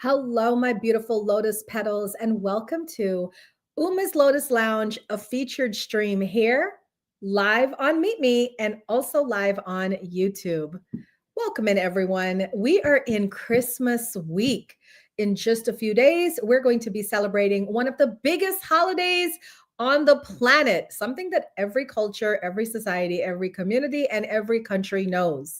Hello, my beautiful lotus petals, and welcome to Uma's Lotus Lounge, a featured stream here, live on MeetMe, and also live on YouTube. Welcome in, everyone. We are in Christmas week. In just a few days, we're going to be celebrating one of the biggest holidays on the planet, something that every culture, every society, every community, and every country knows.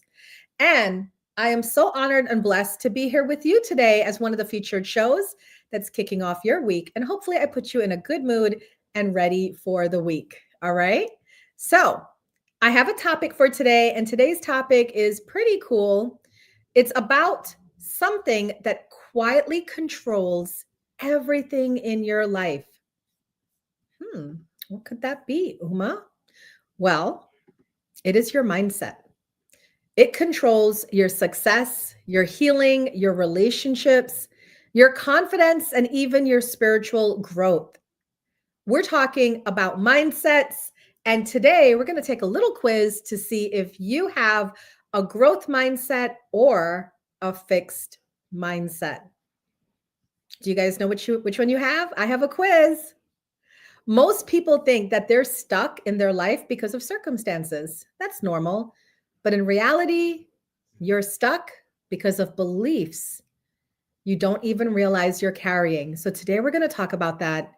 And I am so honored and blessed to be here with you today as one of the featured shows that's kicking off your week. And hopefully, I put you in a good mood and ready for the week. All right. So, I have a topic for today, and today's topic is pretty cool. It's about something that quietly controls everything in your life. What could that be, Uma? Well, it is your mindset. It controls your success, your healing, your relationships, your confidence, and even your spiritual growth. We're talking about mindsets. And today we're going to take a little quiz to see if you have a growth mindset or a fixed mindset. Do you guys know which one you have? I have a quiz. Most people think that they're stuck in their life because of circumstances. That's normal. But in reality, you're stuck because of beliefs you don't even realize you're carrying. So today we're going to talk about that,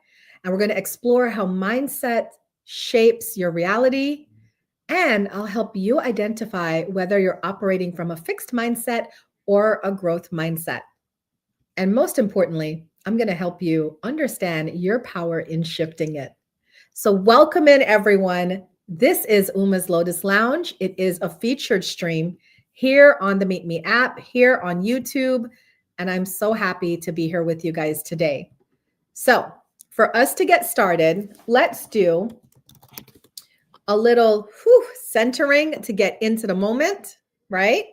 and we're going to explore how mindset shapes your reality. And I'll help you identify whether you're operating from a fixed mindset or a growth mindset. And most importantly, I'm going to help you understand your power in shifting it. So welcome in, everyone. This is Uma's Lotus Lounge. It is a featured stream here on the MeetMe app, here on YouTube, and I'm so happy to be here with you guys today. So for us to get started, let's do a little centering to get into the moment, right?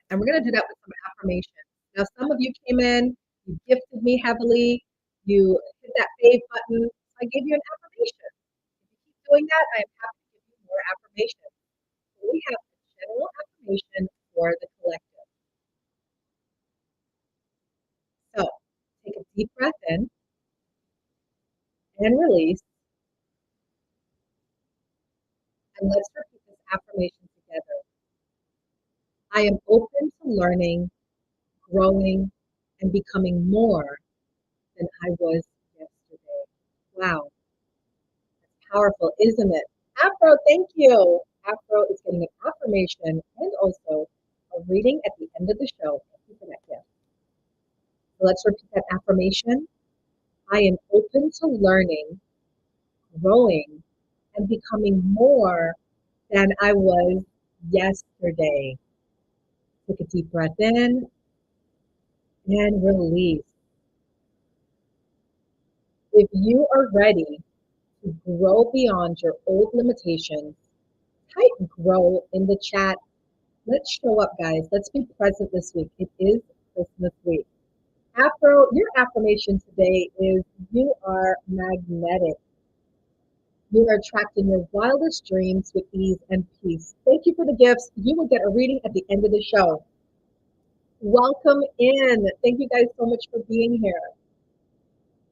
And we're going to do that with some affirmation. Now, some of you came in, you gifted me heavily, you hit that fave button. I gave you an affirmation. Doing that, I am happy to give you more affirmation. We have a general affirmation for the collective. So take a deep breath in and release. And let's repeat this affirmation together. I am open to learning, growing, and becoming more than I was yesterday. Wow, that's powerful, isn't it? Afro, thank you. Afro is getting an affirmation and also a reading at the end of the show. Thank you for that gift. So let's repeat that affirmation. I am open to learning, growing, and becoming more than I was yesterday. Take a deep breath in and release. If you are ready to grow beyond your old limitations, type grow in the chat. Let's show up, guys. Let's be present this week. It is Christmas week. Afro, your affirmation today is you are magnetic. You are attracting your wildest dreams with ease and peace. Thank you for the gifts. You will get a reading at the end of the show. Welcome in. Thank you guys so much for being here.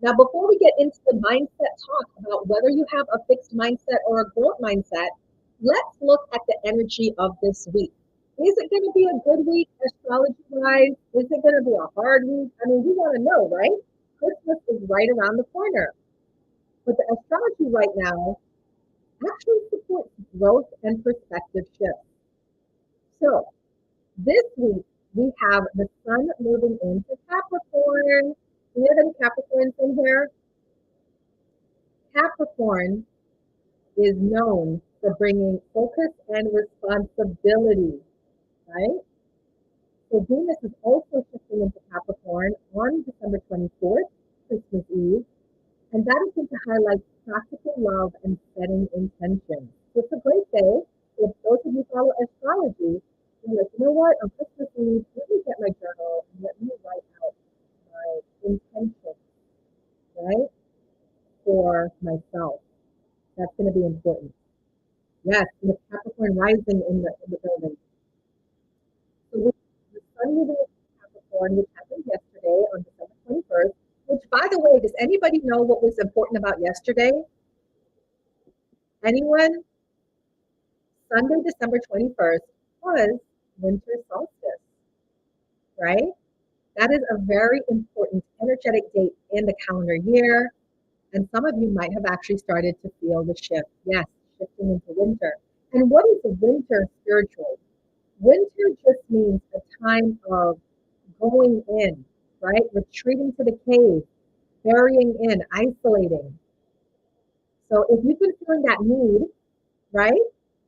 Now, before we get into the mindset talk about whether you have a fixed mindset or a growth mindset, let's look at the energy of this week. Is it going to be a good week astrology-wise? Is it going to be a hard week? I mean, we want to know, right? Christmas is right around the corner. But the astrology right now actually supports growth and perspective shifts. So this week, we have the sun moving into Capricorn. Do we have any Capricorns in here? Capricorn is known for bringing focus and responsibility, right? So Venus is also shifting into Capricorn on December 24th, Christmas Eve, and that is going to highlight practical love and setting intentions. So it's a great day. If those of you follow astrology, you're like, you know what, on Christmas Eve, let me get my journal and let me write out my intentions, right, for myself. That's going to be important. Yes, and the Capricorn rising in the building. So with the sun moving into Capricorn, which happened yesterday, yesterday on December 21st, which, by the way, does anybody know what was important about yesterday? Anyone? Sunday, December 21st was winter solstice, right? That is a very important energetic date in the calendar year. And some of you might have actually started to feel the shift. Yes, shifting into winter. And what is winter spiritually? Winter just means a time of going in, right? Retreating to the cave, burying in, isolating. So if you've been feeling that need, right,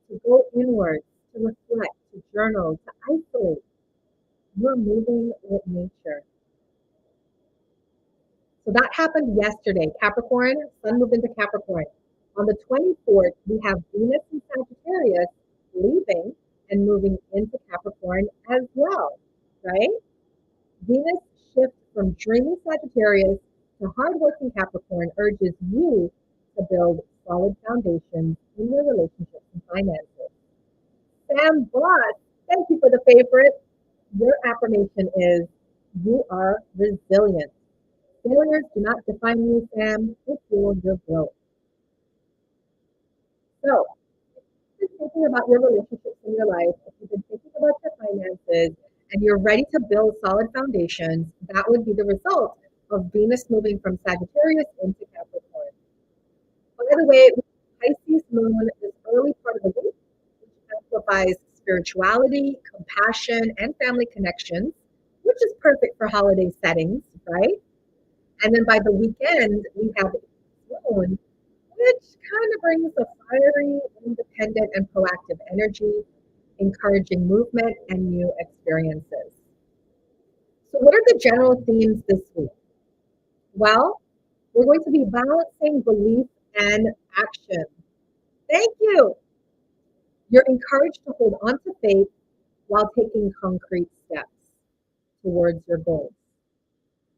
to go inwards, to reflect, to journal, to isolate, you're moving with nature. So that happened yesterday. Capricorn, Sun moved into Capricorn. On the 24th, we have Venus and Sagittarius leaving and moving into Capricorn as well, right? Venus shifts from dreamy Sagittarius to hardworking Capricorn urges you to build solid foundations in your relationships and finances. Sam Boss, thank you for the favorite. Your affirmation is, you are resilient. Failures do not define you, Sam. They fuel your growth. So, if you've been thinking about your relationships in your life, if you've been thinking about your finances, and you're ready to build solid foundations, that would be the result of Venus moving from Sagittarius into Capricorn. By the way, Pisces moon is early part of the week, which amplifies spirituality, compassion, and family connections, which is perfect for holiday settings, right? And then by the weekend, we have moon, which kind of brings a fiery, independent, and proactive energy, encouraging movement and new experiences. So what are the general themes this week? Well, we're going to be balancing belief and action. Thank you. You're encouraged to hold on to faith while taking concrete steps towards your goals.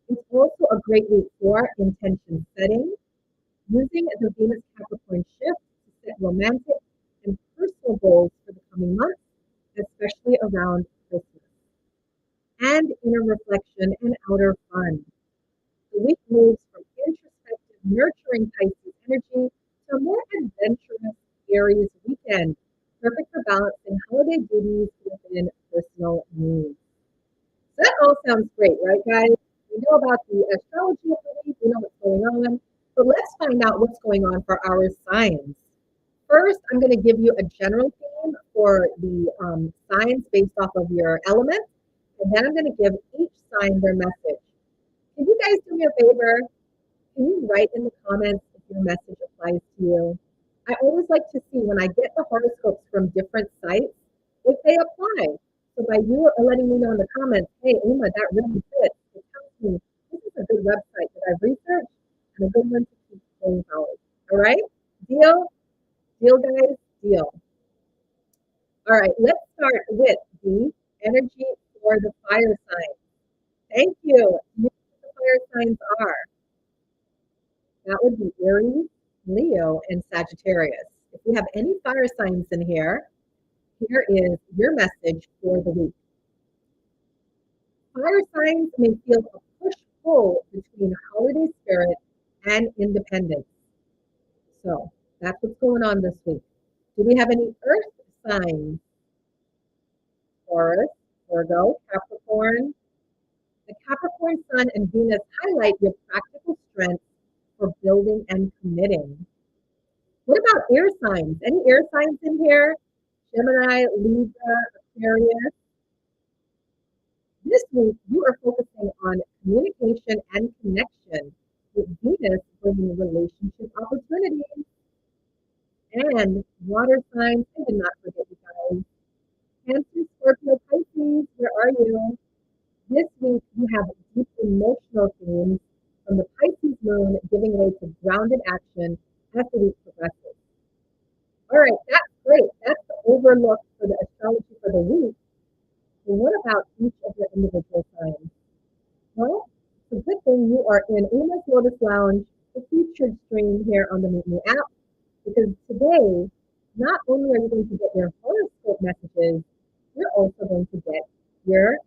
It's also a great week for intention setting, using the Venus Capricorn shift to set romantic and personal goals for the coming months, especially around Christmas. And inner reflection and outer fun. The week moves from introspective, nurturing Pisces energy to a more adventurous Aries weekend, perfect for balancing holiday duties within personal needs. So that all sounds great, right, guys? We know about the astrology of the week, we know what's going on, but let's find out what's going on for our signs. First, I'm going to give you a general theme for the signs based off of your element, and then I'm going to give each sign their message. Can you guys do me a favor? Can you write in the comments if your message applies to you? I always like to see when I get the horoscopes from different sites, if they apply. So by you letting me know in the comments, hey, Uma, that really fits. It tells me this is a good website that I've researched and a good one to keep going forward. All right? Deal? Deal, guys? Deal. All right, let's start with the energy for the fire signs. Thank you. You know what the fire signs are. That would be Aries, Leo, and Sagittarius. If you have any fire signs in here, here is your message for the week. Fire signs may feel a push-pull between holiday spirit and independence. So that's what's going on this week. Do we have any earth signs? Taurus, Virgo, Capricorn. The Capricorn Sun and Venus highlight your practical strengths for building and committing. What about air signs? Any air signs in here? Gemini, Libra, Aquarius. This week, you are focusing on communication and connection, with Venus bringing relationship opportunities. And water signs, I did not forget you guys. Cancer, Scorpio, Pisces, where are you? This week, you have deep emotional themes from the Pisces moon giving way to grounded action as the week progresses. All right, that's great. That's the overlook for the astrology for the week. But what about each of your individual signs? Well, it's a good thing you are in Uma's Lotus Lounge, the featured stream here on the MeetMe app, because today, not only are you going to get your horoscope messages, you're also going to get your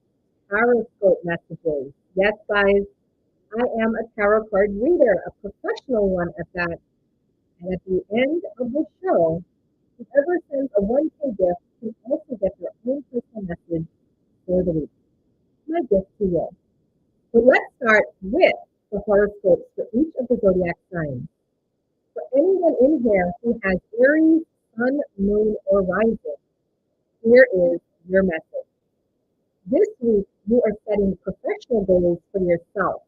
horoscope messages. Yes, guys, I am a tarot card reader, a professional one at that. And at the end of the show, whoever sends a 1K gift can also get their own personal message for the week. My gift to you. So let's start with the horoscopes for each of the zodiac signs. For anyone in here who has Aries, Sun, Moon, or Rising, here is your message. This week, you are setting professional goals for yourself.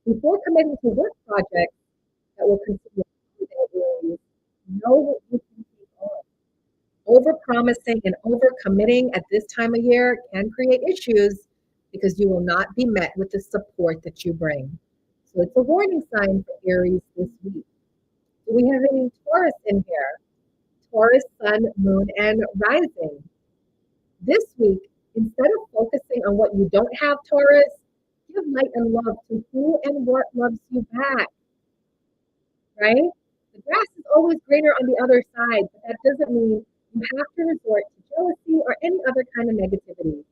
Before committing to work projects that will consume your Aries, know what you can take on. Overpromising and overcommitting at this time of year can create issues because you will not be met with the support that you bring. So it's a warning sign for Aries this week. Do we have any Taurus in here? Taurus, Sun, Moon, and Rising. This week, instead of focusing on what you don't have, Taurus, give light and love to who and what loves you back, right? The grass is always greener on the other side, but that doesn't mean you have to resort to jealousy or any other kind of negativity.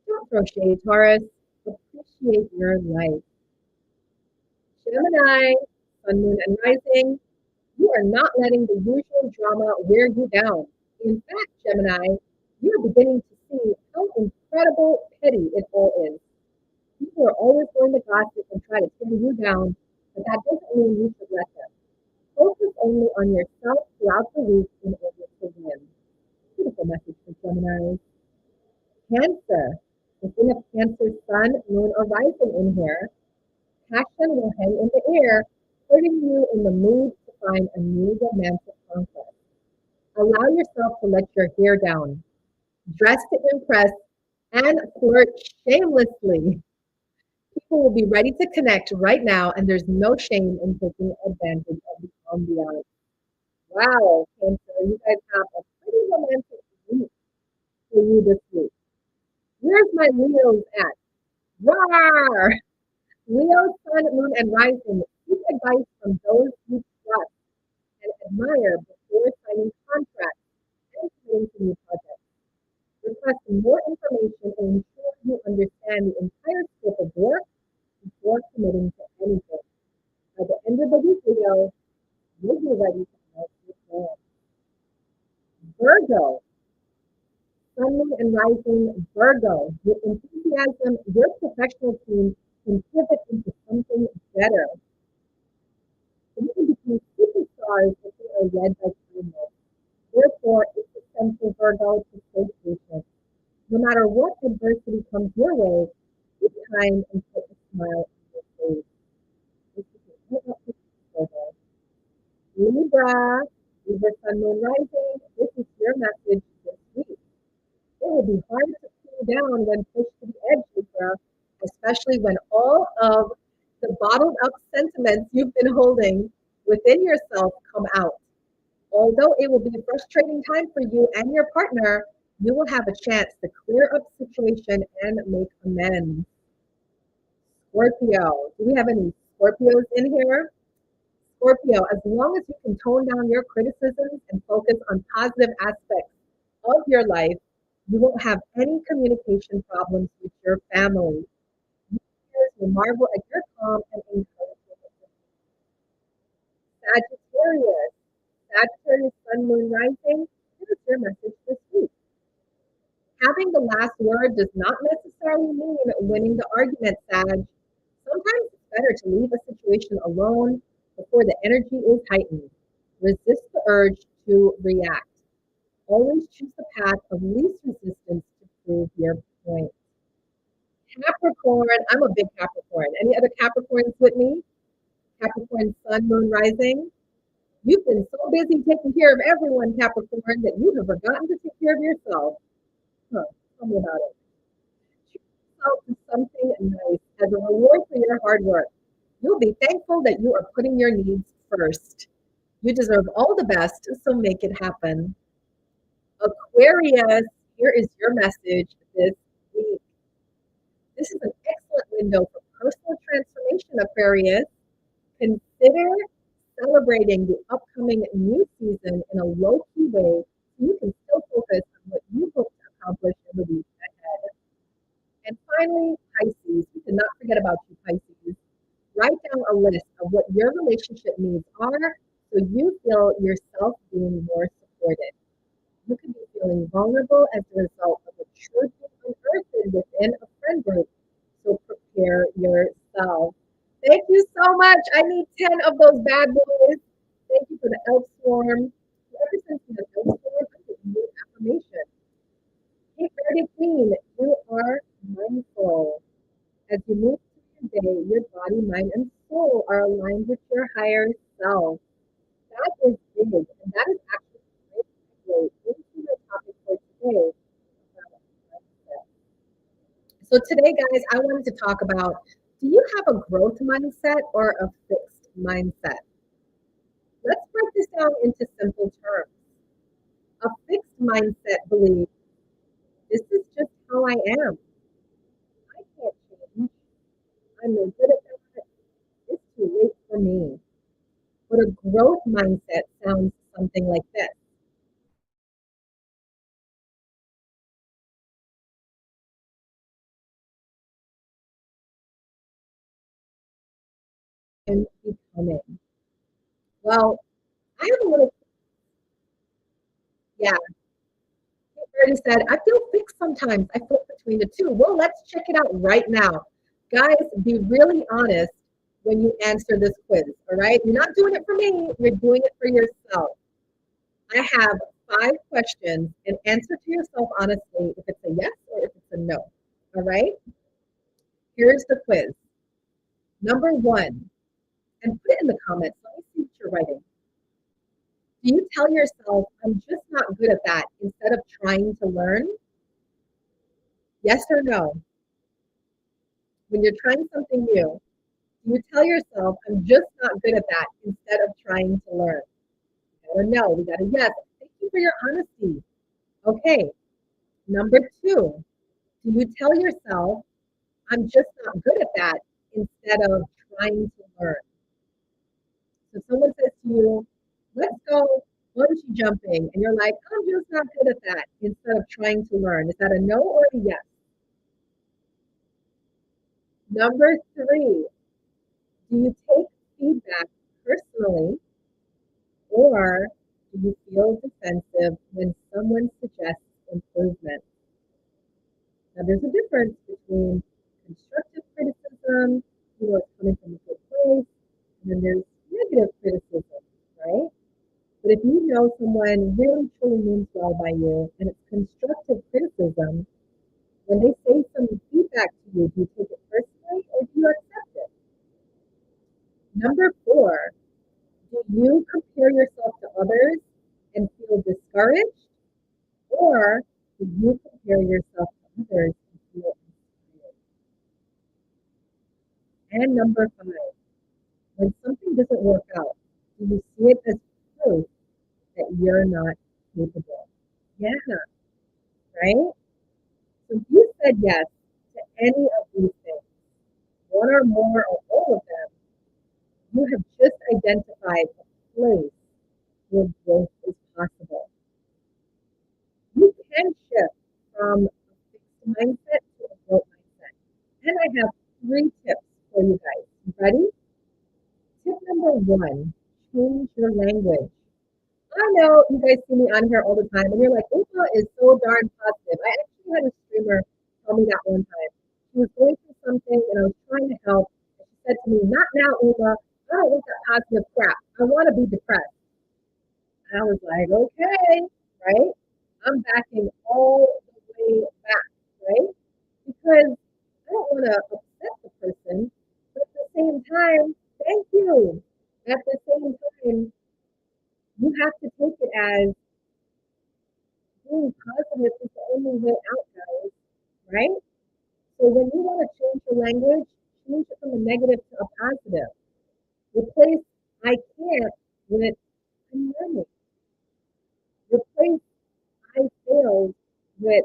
Don't throw shade, Taurus. Appreciate your life. Gemini, Sun, Moon, and Rising. You are not letting the usual drama wear you down. In fact, Gemini, you are beginning to see how incredible petty it all is. People are always going to gossip and try to tear you down, but that doesn't mean you should let them. Focus only on yourself throughout the week in order to win. Beautiful message for Gemini. Cancer. If we have Cancer, Sun, Moon, or Rising in here, passion will hang in the air, putting you in the mood to find a new romantic conquest. Allow yourself to let your hair down, dress to impress, and flirt shamelessly. People will be ready to connect right now, and there's no shame in taking advantage of the ambiance. Wow, Cancer, you guys have a pretty romantic week for you this week. Where's my Leos at? Rawr! Leo, Sun, Moon, and Rising. Seek advice from those you trust and admire before signing contracts and committing to new projects. Request more information and ensure you understand the entire scope of work before committing to anything. By the end of the week, Leo, you'll be ready to announce your plan. Virgo, Sun, Moon, and Rising. Virgo, with enthusiasm, your professional team can pivot into something better. You can become superstars if they are led by kindness. Therefore, it's essential, Virgo, to stay patient. No matter what adversity comes your way, be kind and put a smile on your face. This is an Virgo. Libra, Libra, Sun, Moon, Rising. This is your message this week. It will be hard to cool down when pushed to the edge, Libra, especially when all of the bottled up sentiments you've been holding within yourself come out. Although it will be a frustrating time for you and your partner, you will have a chance to clear up the situation and make amends. Scorpio. Do we have any Scorpios in here? Scorpio, as long as you can tone down your criticisms and focus on positive aspects of your life, you won't have any communication problems with your family. Your will marvel at your calm and encouragement. Sagittarius. Sagittarius, Sun, Moon, Rising. Here's your message this week. Having the last word does not necessarily mean winning the argument, Sag. Sometimes it's better to leave a situation alone before the energy is heightened. Resist the urge to react. Always choose the path of least resistance to prove your point. Capricorn, I'm a big Capricorn. Any other Capricorns with me? Capricorn, Sun, Moon, Rising. You've been so busy taking care of everyone, Capricorn, that you have forgotten to take care of yourself. Huh, tell me about it. Treat yourself to something nice as a reward for your hard work. You'll be thankful that you are putting your needs first. You deserve all the best, so make it happen. Aquarius, here is your message this week. This is an excellent window for personal transformation, Aquarius. Consider celebrating the upcoming new season in a low-key way so you can still focus on what you hope to accomplish in the week ahead. And finally, Pisces, we cannot forget about you, Pisces. Write down a list of what your relationship needs are so you feel yourself being more supported. You could be feeling vulnerable as a result of a truth being unearthed within a friend group. So prepare yourself. Thank you so much. I need 10 of those bad boys. Thank you for the elf swarm. Whoever sends me the elf swarm, I'm giving you an affirmation. Hey, Birdie Queen, you are mindful. As you move through your day, your body, mind, and soul are aligned with your higher self. That is big, and that is actually a great segue into the topic for today. So today, guys, I wanted to talk about, do you have a growth mindset or a fixed mindset? Let's break this down into simple terms. A fixed mindset believes this is just how I am. I can't change. I'm no good at that. It's too late for me. But a growth mindset sounds something like this. And becoming. Well, I have a little, yeah, he already said, I feel fixed sometimes. I flip between the two. Well, let's check it out right now. Guys, be really honest when you answer this quiz, all right? You're not doing it for me, you're doing it for yourself. I have 5 questions and answer to yourself honestly if it's a yes or if it's a no, all right? Here's the quiz. Number 1, and put it in the comments. Let me see what you're writing. Do you tell yourself, I'm just not good at that instead of trying to learn? Yes or no? When you're trying something new, do you tell yourself, I'm just not good at that instead of trying to learn? We got a no, we got a yes. Thank you for your honesty. Okay, number 2, do you tell yourself, I'm just not good at that instead of trying to learn? So someone says to you, let's go bungee jumping, and you're like, I'm just not good at that instead of trying to learn. Is that a no or a yes? Number 3, do you take feedback personally or do you feel defensive when someone suggests improvement? Now, there's a difference between constructive criticism, it's coming from a good place, and then there's negative criticism, right? But if you know someone really truly means well by you and it's constructive criticism, when they say some feedback to you, do you take it personally or do you accept it? Number 4, do you compare yourself to others and feel discouraged? Or do you compare yourself to others and feel inspired? And number 5, when something doesn't work out, do you see it as proof that you're not capable? Yeah, right? So if you said yes to any of these things, one or more or all of them, you have just identified a place where growth is possible. You can shift from a fixed mindset to a growth mindset. And I have 3 tips for you guys. You ready? Tip number 1, change your language. I know you guys see me on here all the time, and you're like, Uma is so darn positive. I actually had a streamer tell me that one time. She was going through something, and I was trying to help. And she said to me, not now, Uma. I don't want that positive crap. I want to be depressed. And I was like, okay, right? I'm backing all the way back, right? Because I don't want to upset the person, but at the same time, thank you. At the same time, you have to take it as being positive is the only way out, guys, right? So when you want to change your language, change it from a negative to a positive. Replace I can't with I'm learning. Replace I failed with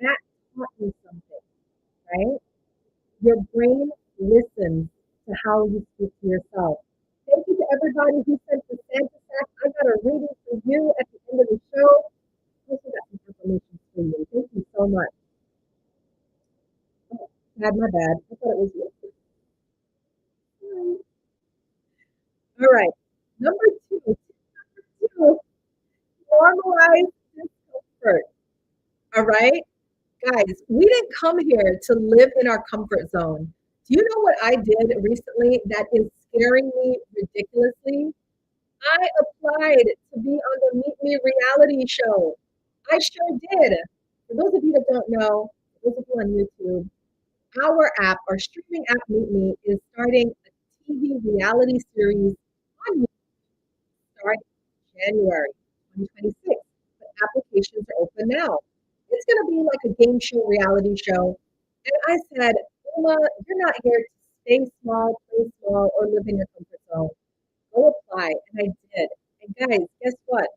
that taught me something, right? Your brain listens to how you speak to yourself. Thank you to everybody who sent the Santa sack. I got a reading for you at the end of the show. Also got some information for you. Thank you so much. My bad. I thought it was you. All right. Number two, normalize discomfort. All right. Guys, we didn't come here to live in our comfort zone. Do you know what I did recently that is scaring me ridiculously? I applied to be on the MeetMe reality show. I sure did. For those of you that don't know, for those of you on YouTube, our streaming app MeetMe is starting a TV reality series on starting January 2026. The applications are open now. It's going to be like a game show, reality show. And I said, Uma, you're not here to stay small, play small, or live in your comfort zone. Go apply. And I did. And guys, guess what?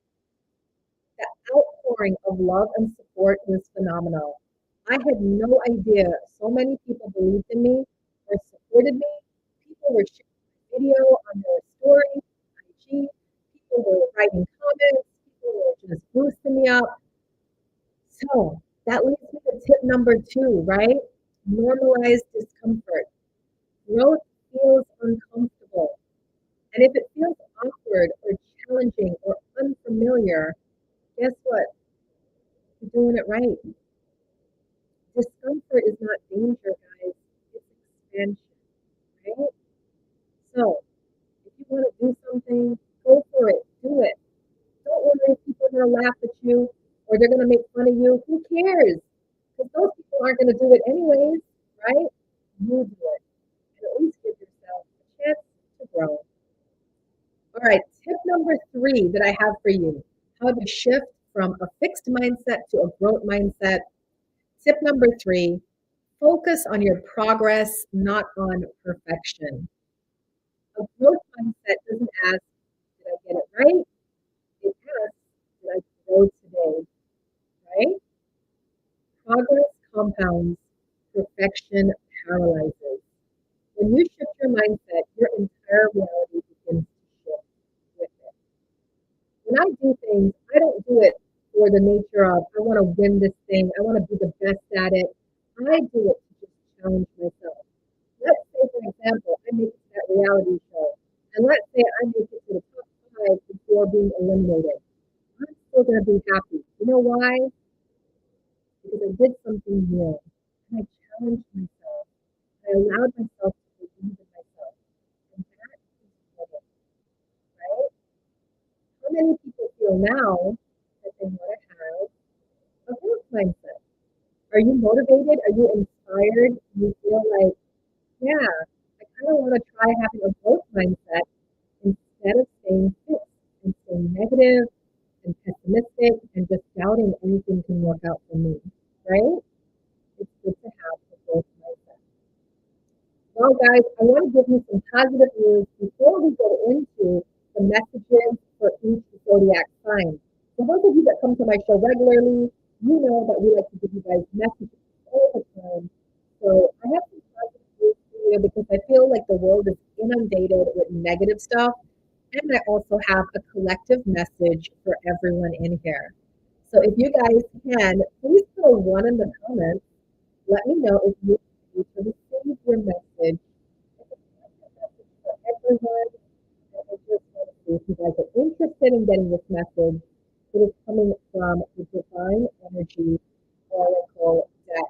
The outpouring of love and support was phenomenal. I had no idea so many people believed in me or supported me. People were sharing my video on their stories, IG. People were writing comments. People were just boosting me up. So that leads me to tip number two, right? Normalize discomfort. Growth feels uncomfortable. And if it feels awkward or challenging or unfamiliar, guess what? You're doing it right. Discomfort is not danger, guys. It's expansion, right? So if you want to do something, go for it. Do it. Don't worry if people are going to laugh at you or they're going to make fun of you. Who cares? Because those people aren't going to do it anyways, right? You do it. And at least give yourself a chance to grow. All right, tip number three that I have for you, how to shift from a fixed mindset to a growth mindset. Tip number three, focus on your progress, not on perfection. A growth mindset doesn't ask, did I get it right? It asks, did I grow today? Right? Progress compounds, perfection paralyzes. When you shift your mindset, your entire reality begins to shift with it. When I do things, I don't do it for the nature of, I want to win this thing, I want to be the best at it. I do it to just challenge myself. Let's say, for example, I make it to that reality show, and let's say I make it to the top five before being eliminated. I'm still going to be happy. You know why? Because I did something new, and I challenged myself. I allowed myself to believe in myself, and that is growth, right? How many people feel now that they want to have a growth mindset? Are you motivated? Are you inspired? Do you feel like, yeah, I kind of want to try having a growth mindset instead of staying fixed and staying negative and pessimistic and just doubting anything can work out for me, right? It's good to have a growth mindset. Well, guys, I want to give you some positive news before we go into the messages for each zodiac sign. So those of you that come to my show regularly, you know that we like to give you guys messages all the time. So I have some positive news for you because I feel like the world is inundated with negative stuff. And I also have a collective message for everyone in here. So if you guys can, please put a one in the comments. Let me know if you need to receive your message. It's a message for everyone. And I just want to see if you guys are interested in getting this message. It is coming from the Divine Energy Oracle deck.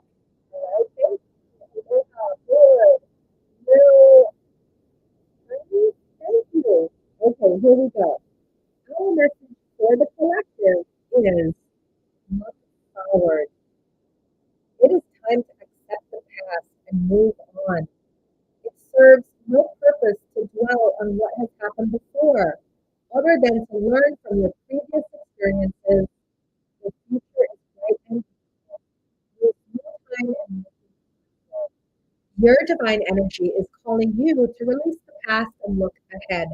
All right, thank you. Oh, good. No, thank you. Okay, here we go. Our message for the collective is look forward. It is time to accept the past and move on. It serves no purpose to dwell on what has happened before, other than to learn from your previous experiences. The future is bright and beautiful. There is no time and no future. Your divine energy is calling you to release the past and look ahead.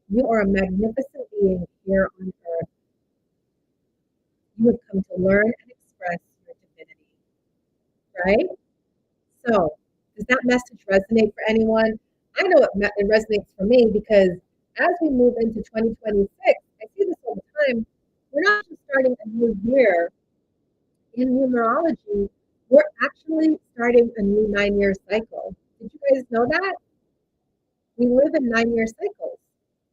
You are a magnificent being here on earth. You have come to learn and express your divinity, right? So, does that message resonate for anyone? I know it resonates for me because as we move into 2026, I see this all the time. We're not just starting a new year in numerology, We're actually starting a new 9-year cycle. Did you guys know that? We live in 9-year cycles,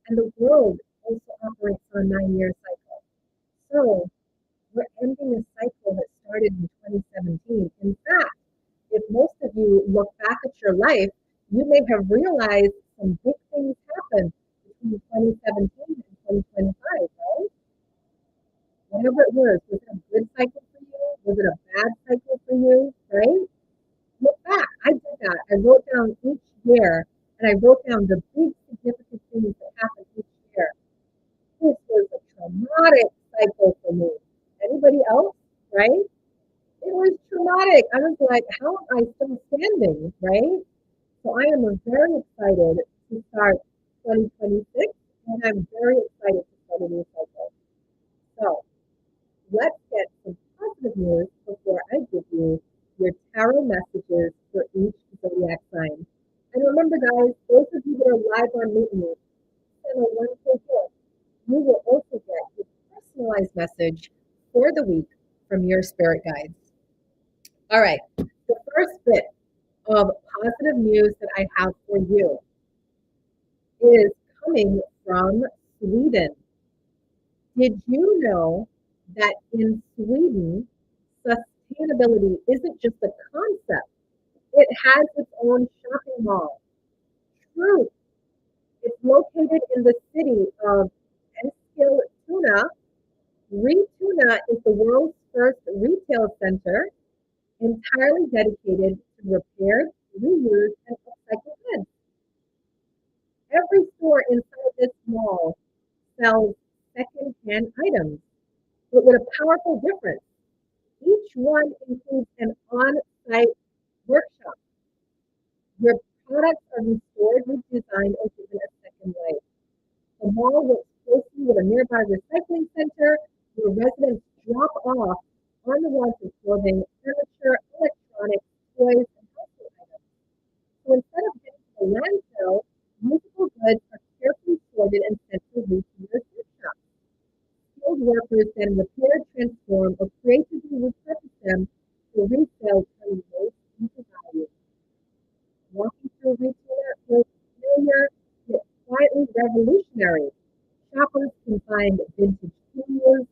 and the world also operates on a 9-year cycle. So we're ending a cycle that started in 2017. In fact, if most of you look back at your life, you may have realized some big things happened between 2017 and 2025, right? Whatever it was it a good cycle for you? Was it a bad cycle for you, right? Look back. I did that. I wrote down each year and I wrote down the big significant things that happened each year. This was a traumatic cycle for me. Anybody else? Right? It was traumatic. I was like, how am I still standing? Right? So I am very excited to start 2026 and I'm very excited to start a new cycle. So let's get some positive news before I give you your tarot messages for each zodiac sign. And remember, guys, those of you that are live on MeetMe, send a one-click gift. You will also get a personalized message for the week from your spirit guides. All right, the first bit of positive news that I have for you is coming from Sweden. Did you know that in Sweden, sustainability isn't just a concept, it has its own shopping mall? True. It's located in the city of Eskilstuna. Retuna is the world's first retail center entirely dedicated to repaired, reused, and upcycled goods. Every store inside this mall sells second-hand items, but with a powerful difference. Each one includes an on-site workshop where products are restored, redesigned, or given a second life. The mall works closely with a nearby recycling center where residents drop off unwanted clothing, furniture, electronics, toys, and household items. So instead of heading to the landfill, usable goods are carefully sorted and sent to retailers' workshops. Skilled workers then repair, transform, or creatively repurpose them for resale, turning waste into value. Walking through a retailer feels familiar yet quietly revolutionary. Shoppers can find vintage clothes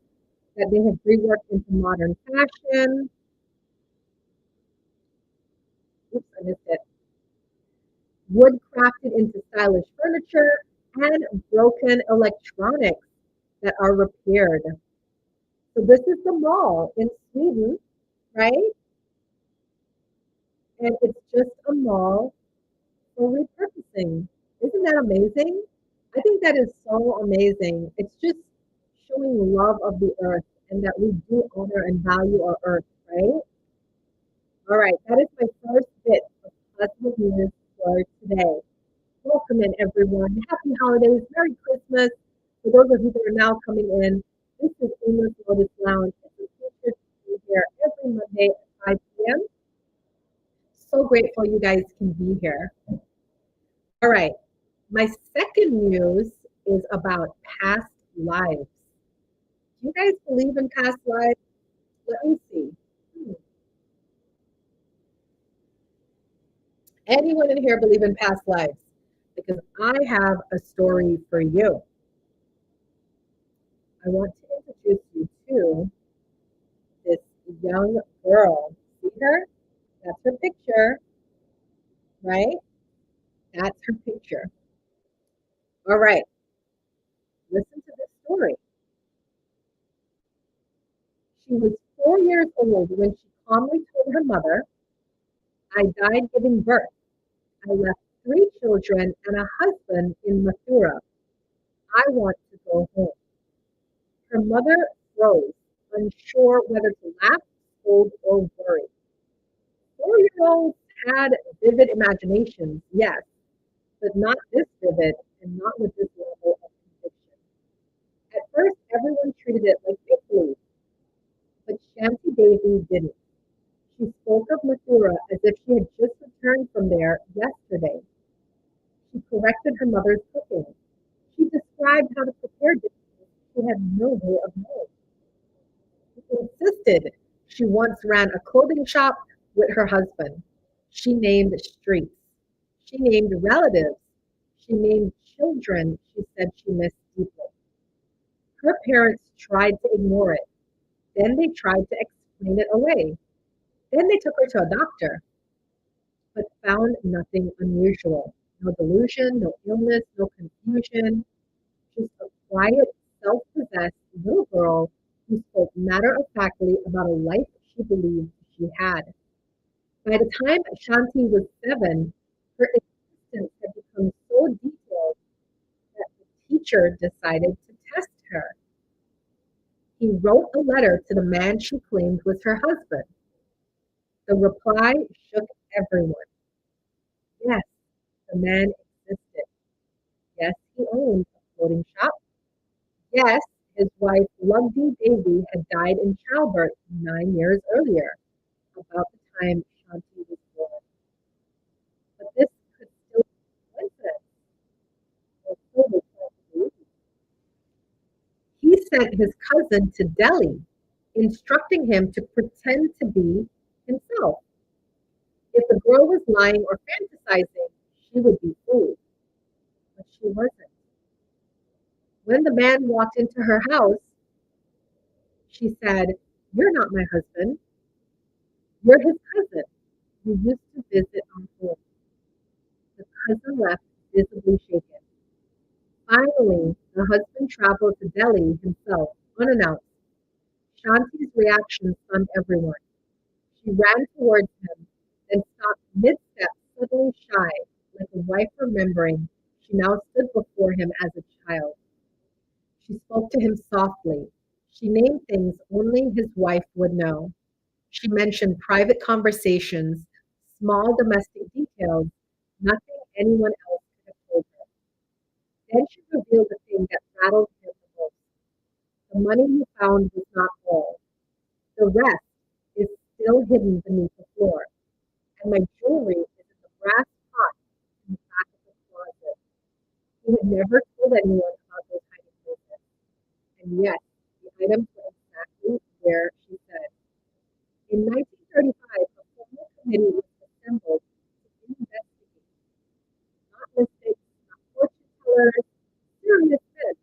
that they have reworked into modern fashion. Oops, I missed it. Wood crafted into stylish furniture and broken electronics that are repaired. So this is the mall in Sweden, right? And it's just a mall for repurposing. Isn't that amazing? I think that is so amazing. It's just showing love of the earth and that we do honor and value our earth, right? All right, that is my first bit of positive news for today. Welcome in, everyone. Happy holidays. Merry Christmas. For those of you that are now coming in, this is English Lotus Lounge. It's a feature to be here every Monday at 5 p.m. So grateful you guys can be here. All right. My second news is about past lives. Do you guys believe in past lives? Let me see. Anyone in here believe in past lives? Because I have a story for you. I want to introduce you to this young girl. See her? That's her picture, right? That's her picture. All right. Listen to this story. She was 4 years old when she calmly told her mother, I died giving birth. I left 3 children and a husband in Mathura. I want to go home. Her mother froze, unsure whether to laugh, scold, or worry. 4-year-olds had vivid imaginations, yes, but not this vivid and not with this level of conviction. At first, everyone treated it like make believe, but Shanti Devi didn't. She spoke of Mathura as if she had just returned from there yesterday. She corrected her mother's cooking. She described how to prepare dishes she had no way of knowing. She insisted she once ran a clothing shop with her husband. She named streets. She named relatives. She named children she said she missed deeply. Her parents tried to ignore it. Then they tried to explain it away. Then they took her to a doctor, but found nothing unusual. No delusion, no illness, no confusion, just a quiet, self possessed little girl who spoke matter of factly about a life she believed she had. By the time Shanti was 7, her existence had become so detailed that the teacher decided to test her. He wrote a letter to the man she claimed was her husband. The reply shook everyone. Yes, the man existed. Yes, he owned a clothing shop. Yes, his wife, Lugdi Devi, had died in childbirth 9 years earlier, about the time Shanti was born. But this could still be coincidence, or so they tried to believe. He sent his cousin to Delhi, instructing him to pretend to be himself. If the girl was lying or fantasizing, she would be fooled, but she wasn't. When the man walked into her house, she said, "You're not my husband. You're his cousin. You used to visit our home." The cousin left, visibly shaken. Finally, the husband traveled to Delhi himself, unannounced. Shanti's reaction stunned everyone. She ran towards him, then stopped mid-step, suddenly shy, like a wife remembering she now stood before him as a child. She spoke to him softly. She named things only his wife would know. She mentioned private conversations, small domestic details, nothing anyone else could have told her. Then she revealed the thing that rattled him the most. The money you found was not all. The rest is still hidden beneath the floor. And my jewelry is in the brass pot in the back of the closet. He had never told anyone about those hiding places. And yet, the items were exactly where she said. In 1935, a formal committee was assembled to investigate, not mystics, not fortune tellers, serious men,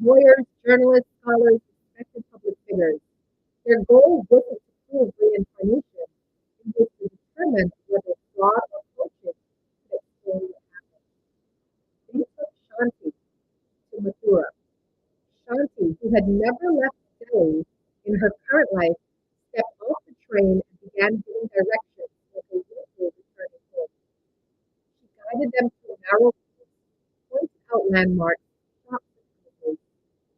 lawyers, journalists, scholars, respected public figures. Their goal wasn't to prove reincarnation, it was to determine whether fraud or coaching could explain what happened. They took Shanti to Mathura. Shanti, who had never left Delhi in her current life, stepped off the train and began giving directions like a weekly returning home. She guided them through narrow roads, pointed out landmarks, stopped at houses.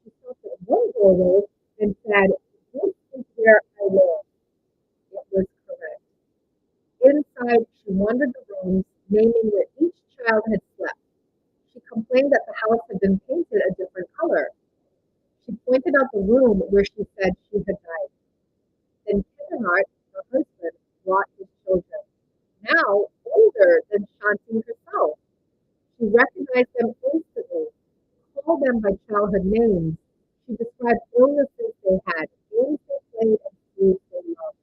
She stopped at one doorway and said, "This is where I live." It was correct. Inside, she wandered the rooms, naming where each child had slept. She complained that the house had been painted a different color. She pointed out the room where she said she had died. Then Kennard, her husband, brought his children, now older than Shanti herself. She recognized them instantly, called them by childhood names. She described illnesses they had, games they played, and foods they loved.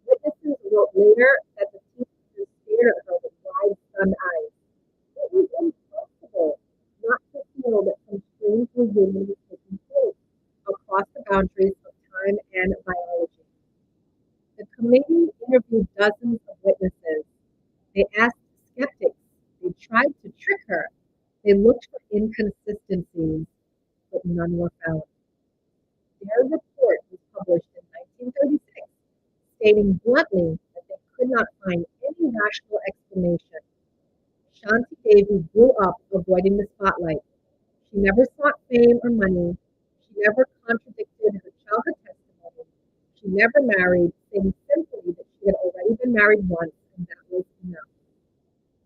Witnesses wrote later that the teenagers stared at her with wide, stunned eyes. It was impossible not to feel that some strange reunion was taking place across the boundaries of time and biology. The committee interviewed dozens of witnesses. They asked skeptics. They tried to trick her. They looked for inconsistencies, but none were found. Their report was published in 1936, stating bluntly that they could not find any rational explanation. Shanti Devi grew up avoiding the spotlight. She never sought fame or money. She never contradicted her childhood testimony. She never married, saying simply that she had already been married once and that was enough.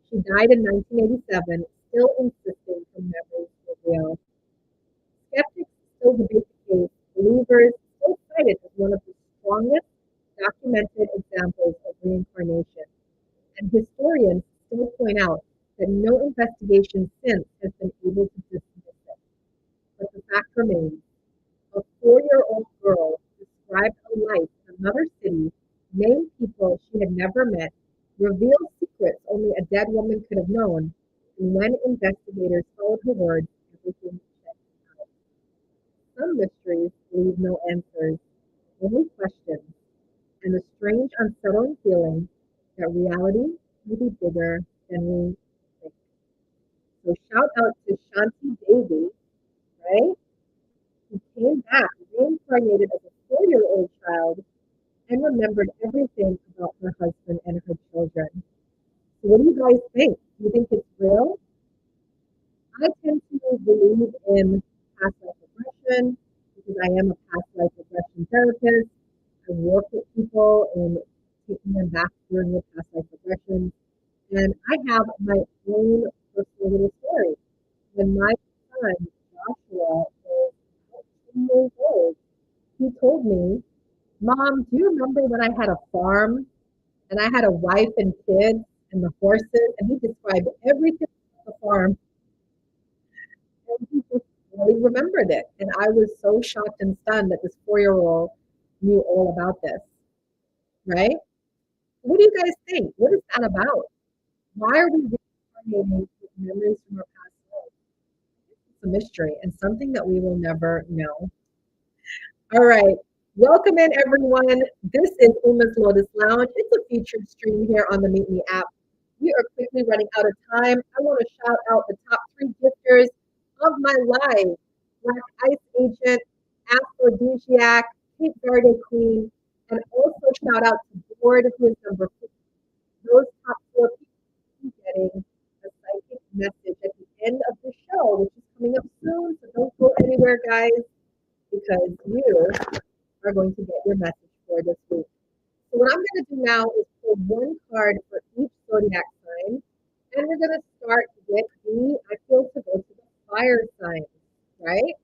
She died in 1987, still insisting her memories were real. Skeptics still debate the case. Believers still cite it as one of the strongest documented examples of reincarnation. And historians still point out that no investigation since has been able to dismiss it. But the fact remains, a 4-year-old girl described a life in another city name people she had never met, reveal secrets only a dead woman could have known, and when investigators followed her words, everything checked out. Some mysteries leave no answers, only questions, and the strange, unsettling feeling that reality may be bigger than we think. So shout out to Shanti Devi, right? Who came back reincarnated as a 4-year-old child and remembered everything about her husband and her children. So what do you guys think? Do you think it's real? I tend to believe in past life regression because I am a past life regression therapist. I work with people in taking them back during their past life regression. And I have my own personal little story. When my son, Joshua, was about 2 years old, he told me, Mom, do you remember when I had a farm and I had a wife and kids and the horses? And he described everything on the farm. And he just really remembered it. And I was so shocked and stunned that this 4-year-old knew all about this, right? What do you guys think? What is that about? Why are we reincarnating with memories from our past lives? It's a mystery and something that we will never know. All right. Welcome in, everyone. This is Uma's Lotus Lounge. It's a featured stream here on the MeetMe app. We are quickly running out of time. I want to shout out the top 3 gifters of my life: Black Ice Agent, Aphrodisiac, Cape Verde Queen, and also shout out to Board, who is number 4. Those top 4 people will be getting a psychic message at the end of the show, which is coming up soon. So don't go anywhere, guys, because you are going to get your message for this week. So what I'm going to do now is pull one card for each zodiac sign, and we're going to start with I feel to go to the fire signs, right?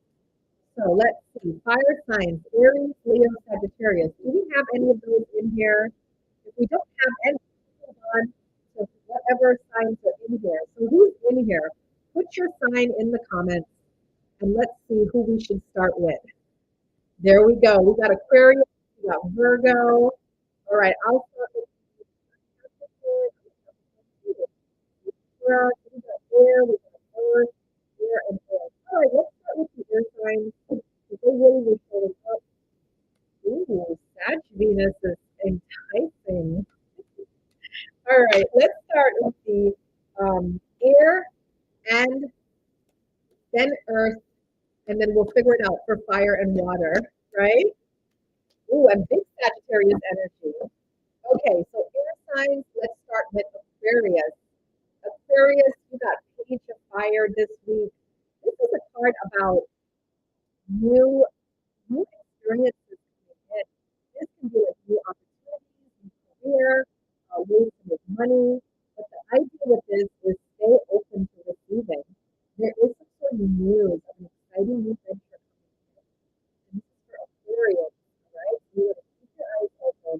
So let's see, fire signs: Aries, Leo, Sagittarius. Do we have any of those in here? If we don't have any, move on to whatever signs are in here. So who's in here? Put your sign in the comments, and let's see who we should start with. There we go. We got Aquarius, we got Virgo. All right, I'll start with Libra. We got air, we got earth, air, and air. All right, let's start with the air signs. Because they really were showing up. Ooh, Sag Venus is enticing. All right, let's start with the air and then earth, and then we'll figure it out for fire and water, right? Ooh, and big Sagittarius energy. Okay, so air signs, let's start with Aquarius. Aquarius, you got Page of Fire this week. This is a card about new new experiences coming in. This can be like new opportunities, new career, ways to make money. But the idea with this is stay open to receiving. There is some sort of news of an exciting new venture coming in. And this is for Aquarius, all right? You want to keep your eyes open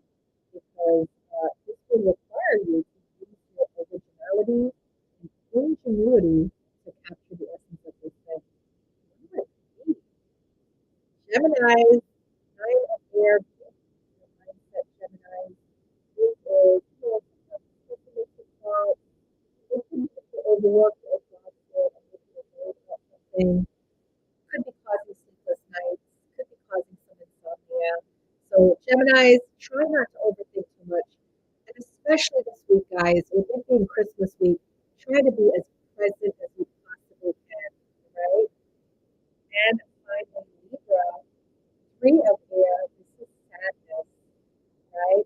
because this will require you to use your originality and ingenuity to capture the essence of this thing. Gemini, sign of air, mindset, Gemini. It is, pessimistic thoughts. It can be overworked or exhausted and making you worried about something. Could be causing sleepless nights. Could be causing some insomnia. So Geminis, try not to overthink too much. And especially this week, guys, with it being Christmas week, try to be as present as you possibly can, right? And finally, Libra, 3 of air, this is sadness, right?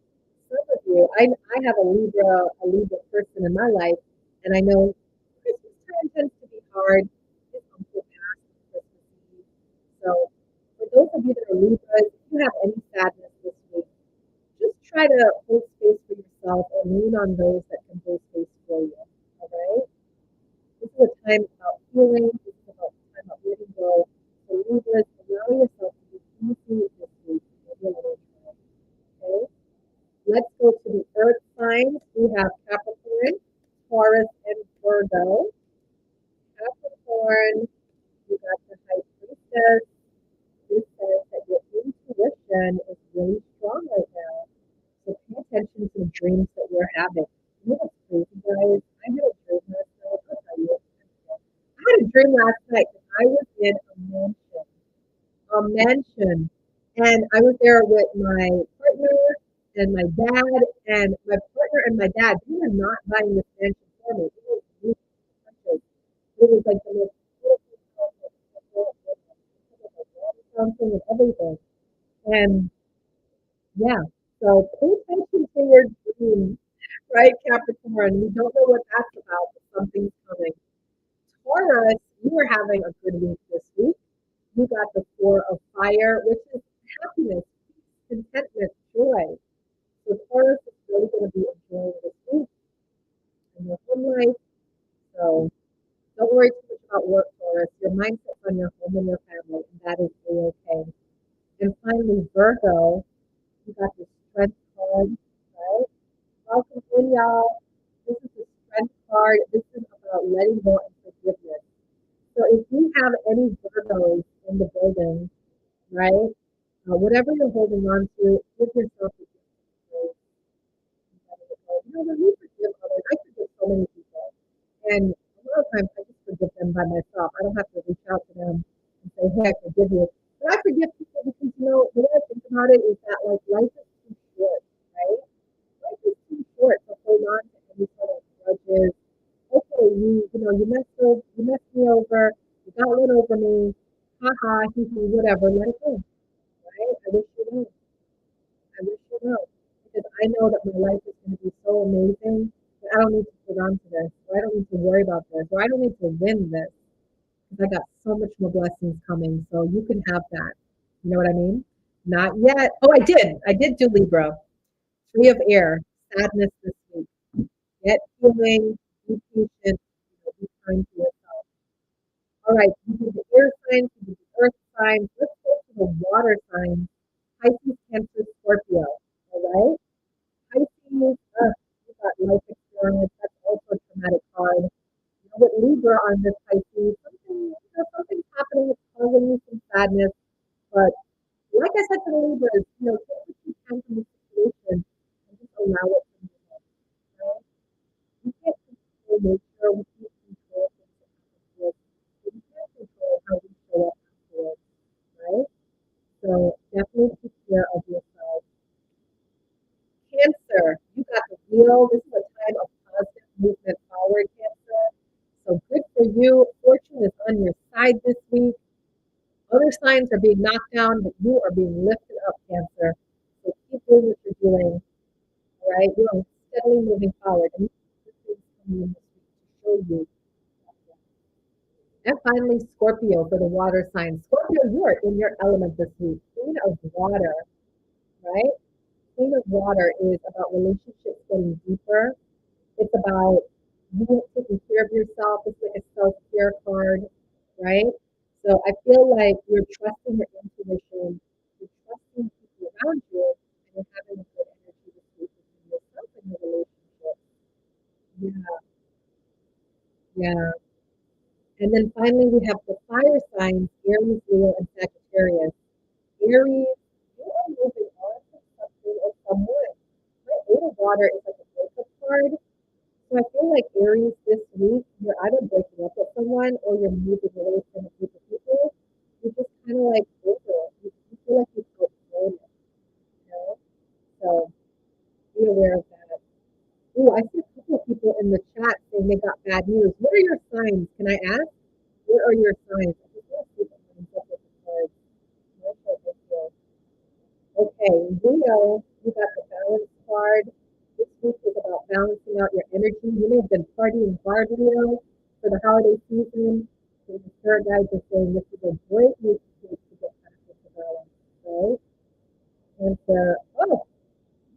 Some of you, I have a Libra person in my life, and I know Christmas time tends to be hard. His uncle passed on Christmas Eve. So for those of you that are Libras, if you have any sadness this week, just try to hold space for yourself and lean on those that can hold space for you. All right? This is a time about healing. This is about time about letting go. So Libras, allow yourself to be easy this week. Maybe a little time. Okay? Let's go to the earth signs. We have Capricorn, Taurus, and Virgo. Capricorn, you got the High Priestess. This says that your intuition is really strong right now. So pay attention to the dreams that you're having. You know what's crazy, guys? I had a dream last night. I'll tell you. I had a dream last night that I was in a mansion, and I was there with my partner and my dad, and my partner and my dad, they were not buying this mansion for me. It was really expensive. It was like the most beautiful house with something and everything. And yeah, so pay attention to your dreams, right, Capricorn? We don't know what that's about, but something's coming. Taurus, you are having a good week this week. You got the Four of Fire, which is happiness, peace, contentment, joy. So Taurus is really going to be enjoying this week in your home life. So don't worry too much about work, Taurus. Your mindset's on your home and your family, and that is really okay. And finally, Virgo, you got the Strength card, right? Welcome in, y'all. This is the Strength card. This is about letting go and forgiveness. So if you have any Virgos in the building, right? Whatever you're holding on to, give yourself a gift of grace. When we forgive others, I forgive so many people. And a lot of times I just forgive them by myself. I don't have to reach out to them and say, hey, I forgive you. But I forgive people because, the way I think about it is that, like, life is too short, right? Life is too short to hold on to any sort of grudges. Okay, you messed me over, you got one over me, haha, hee hee, whatever, let it go, right? I wish you know. I wish you know. Because I know that my life is going to be so amazing that I don't need to hold on to this, or I don't need to worry about this, or I don't need to win this. Because I got so much more blessings coming. So you can have that. You know what I mean? Not yet. Oh, I did. I did do Libra. Three of air. Sadness this week. Get healing. Be patient. Be kind to yourself. All right. You did the air signs. You did the earth signs. Let's go to the water signs. Pisces, Cancer, Scorpio. All right. Pisces, you got life experience. That's also a traumatic card. With Libra on this Pisces, something's happening that's causing you some sadness. But like I said to the Libras, take what you can from the situation and just allow it to move on. Right? We can't control nature, we can't control things that happen to us, but we can control how we show up afterwards, right? So definitely take care of yourself. Cancer, you got the wheel. This is a time of positive movement forward, Cancer. So good for you. Fortune is on your side this week. Other signs are being knocked down, but you are being lifted up, Cancer. So keep doing what you're doing, all right? You are steadily moving forward. And this is coming in this week to show you. And finally, Scorpio for the water sign. Scorpio, you are in your element this week. Queen of water, right? Queen of water is about relationships getting deeper. It's about you taking care of yourself. It's like a self-care card, right? So I feel like you're trusting your intuition, you're trusting people around you, and you're having a good energy this week between yourself and your relationship. Yeah, yeah. And then finally, we have the fire signs, Aries, Leo, and Sagittarius. Aries, you are moving on to something or someone. My eight of water is like a breakup card. So I feel like Aries this week, you're either breaking up with someone or you're moving away from a group of people. You're just kind of like over it. You feel like you've outgrown it, you know? So be aware of that. Ooh, I see a couple of people in the chat saying they got bad news. What are your signs? Can I ask? What are your signs? I just want to see if I'm up with the cards. Okay, Leo, you got the balance card. This week is about balancing out your energy. You may have been partying hard, Leo, for the holiday season. So the spirit guides are saying this is a great week to get back into balance, right? Oh,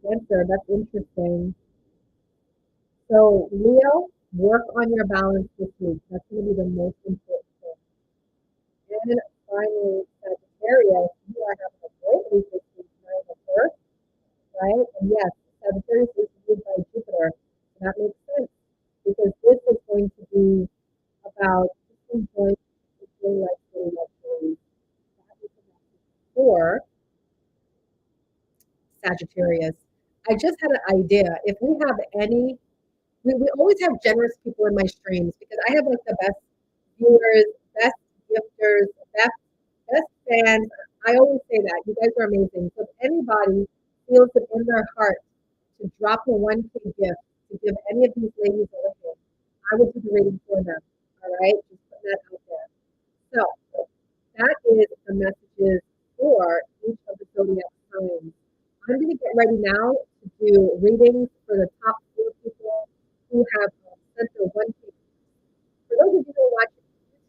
Cancer, that's interesting. So, Leo, work on your balance this week. That's going to be the most important thing. And finally, Sagittarius, you are having a great week this week, 9 of right? And yes, Sagittarius is ruled by Jupiter. And that makes sense because this is going to be about just enjoying life really luxury. That is the message for Sagittarius. I just had an idea. If we have any, we always have generous people in my streams because I have like the best viewers, best gifters, best fans. I always say that. You guys are amazing. So if anybody feels it in their heart to drop a 1K gift to give any of these ladies a reading, I will do the reading for them. All right? Just putting that out there. So that is the messages for each of the zodiac signs. I'm going to get ready now to do readings for the top 4 people who have sent their 1K. For those of you who are watching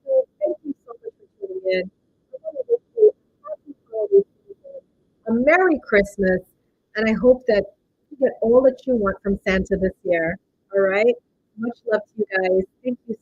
YouTube, thank you so much for tuning in. I want to wish you a happy holiday season, a Merry Christmas, and I hope that you get all that you want from Santa this year. All right? Much love to you guys. Thank you